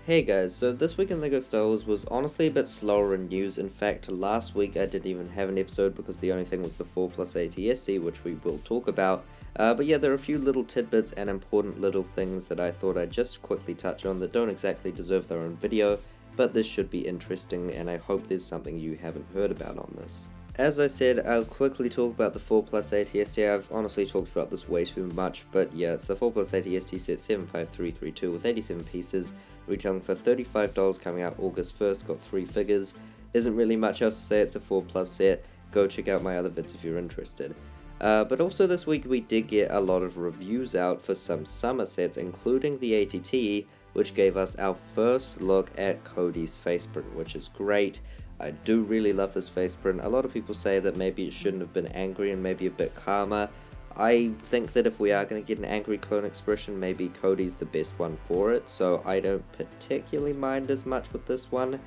Hey guys, so this week in LEGO Star Wars was honestly a bit slower in news. In fact, last week I didn't even have an episode because the only thing was the 4 plus ATSD, which we will talk about. But yeah, there are a few little tidbits and important little things that I thought I'd just quickly touch on that don't exactly deserve their own video, but this should be interesting and I hope there's something you haven't heard about on this. As I said, I'll quickly talk about the 4 plus ATST. I've honestly talked about this way too much, but yeah, it's the 4 plus ATST set 75332 with 87 pieces, retailing for $35, coming out August 1st, got 3 figures. Isn't really much else to say, it's a 4 plus set. Go check out my other vids if you're interested. But also this week we did get a lot of reviews out for some summer sets, including the ATT, which gave us our first look at Cody's face print, which is great. I do really love this face print. A lot of people say that maybe it shouldn't have been angry and maybe a bit calmer. I think that if we are going to get an angry clone expression, maybe Cody's the best one for it, so I don't particularly mind as much with this one.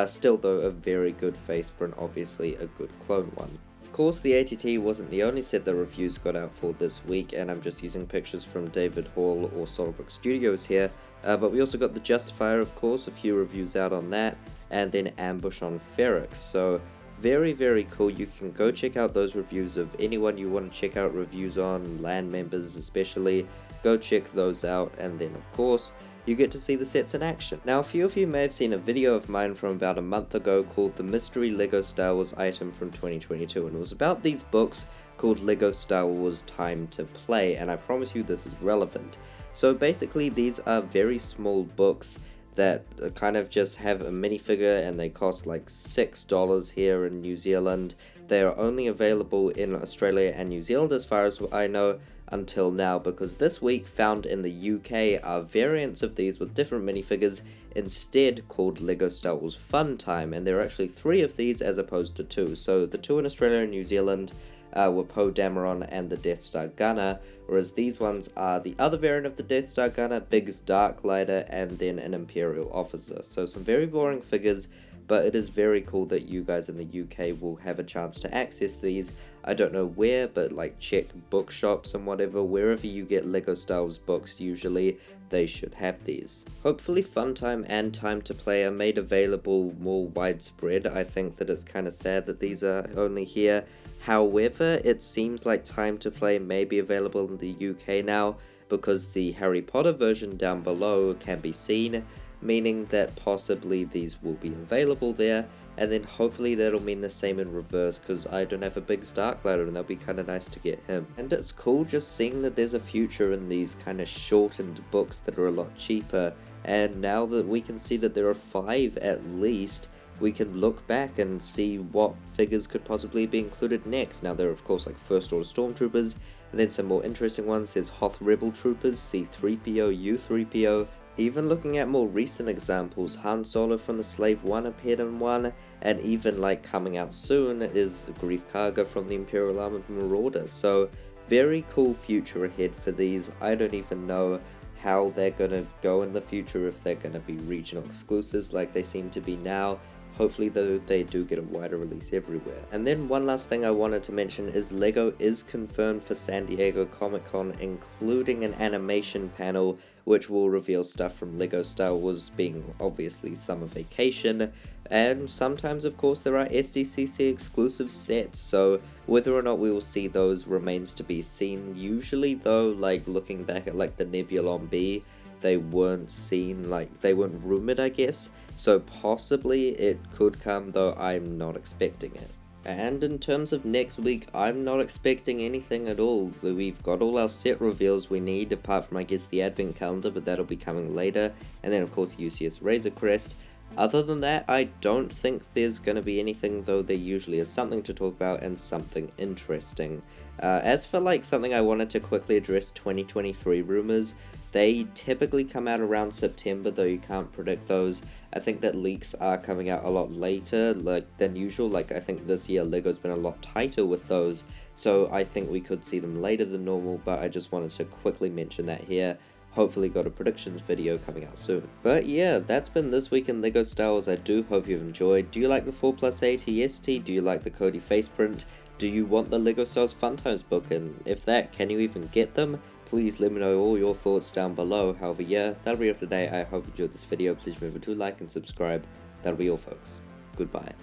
Still though, a very good face print, obviously a good clone one. Of course, the ATT wasn't the only set the reviews got out for this week, and I'm just using pictures from David Hall or Solarbrook Studios here, but we also got the Justifier, of course, a few reviews out on that, and then Ambush on Ferrex. So very cool. You can go check out those reviews of anyone you want to check out reviews on, land members especially. Go check those out, and then of course you get to see the sets in action. Now, a few of you may have seen a video of mine from about a month ago called the Mystery LEGO Star Wars item from 2022, and it was about these books called LEGO Star Wars Time to Play, and I promise you this is relevant. So basically these are very small books that kind of just have a minifigure, and they cost like $6 here in New Zealand. They are only available in Australia and New Zealand as far as I know until now, because this week found in the UK are variants of these with different minifigures instead called LEGO Star Wars Fun Time, and there are actually 3 of these as opposed to 2. So the 2 in Australia and New Zealand were Poe Dameron and the Death Star Gunner, whereas these ones are the other variant of the Death Star Gunner, Biggs Darklighter, and then an Imperial Officer. So some very boring figures, but it is very cool that you guys in the UK will have a chance to access these. I don't know where, but like check bookshops and whatever, wherever you get LEGO Star Wars books usually, they should have these. Hopefully Fun Time and Time to Play are made available more widespread. I think that it's kind of sad that these are only here. However, it seems like Time to Play may be available in the UK now, because the Harry Potter version down below can be seen, meaning that possibly these will be available there, and then hopefully that'll mean the same in reverse, because I don't have a big Darklighter and that'll be kind of nice to get him. And it's cool just seeing that there's a future in these kind of shortened books that are a lot cheaper, and now that we can see that there are 5 at least, we can look back and see what figures could possibly be included next. Now there are of course like First Order Stormtroopers, and then some more interesting ones. There's Hoth Rebel Troopers, C-3PO, U-3PO. Even looking at more recent examples, Han Solo from the Slave One appeared in one, and even like coming out soon is Grief Karga from the Imperial Armored Marauder. So very cool future ahead for these. I don't even know how they're gonna go in the future, if they're gonna be regional exclusives like they seem to be now. Hopefully though they do get a wider release everywhere. And then one last thing I wanted to mention is LEGO is confirmed for San Diego Comic-Con, including an animation panel which will reveal stuff from LEGO Star Wars, being obviously summer vacation, and sometimes of course there are SDCC exclusive sets, so whether or not we will see those remains to be seen. Usually though, like looking back at like the Nebulon B, they weren't seen, like they weren't rumored I guess, so possibly it could come, though I'm not expecting it. And in terms of next week, I'm not expecting anything at all. So we've got all our set reveals we need, apart from I guess the advent calendar, but that'll be coming later, and then of course UCS Razor Crest. Other than that, I don't think there's going to be anything, though there usually is something to talk about and something interesting. As for like something I wanted to quickly address, 2023 rumors, they typically come out around September, though you can't predict those. I think that leaks are coming out a lot later than usual. Like I think this year LEGO's been a lot tighter with those, so I think we could see them later than normal, but I just wanted to quickly mention that here. Hopefully got a predictions video coming out soon. But yeah, that's been this week in LEGO Star Wars. I do hope you've enjoyed. Do you like the 4 plus ATST? Do you like the Cody face print? Do you want the LEGO Star Wars Fun Times book? And if that, can you even get them? please let me know all your thoughts down below. However, yeah, that'll be all for today. I hope you enjoyed this video. Please remember to like and subscribe. That'll be all, folks. Goodbye.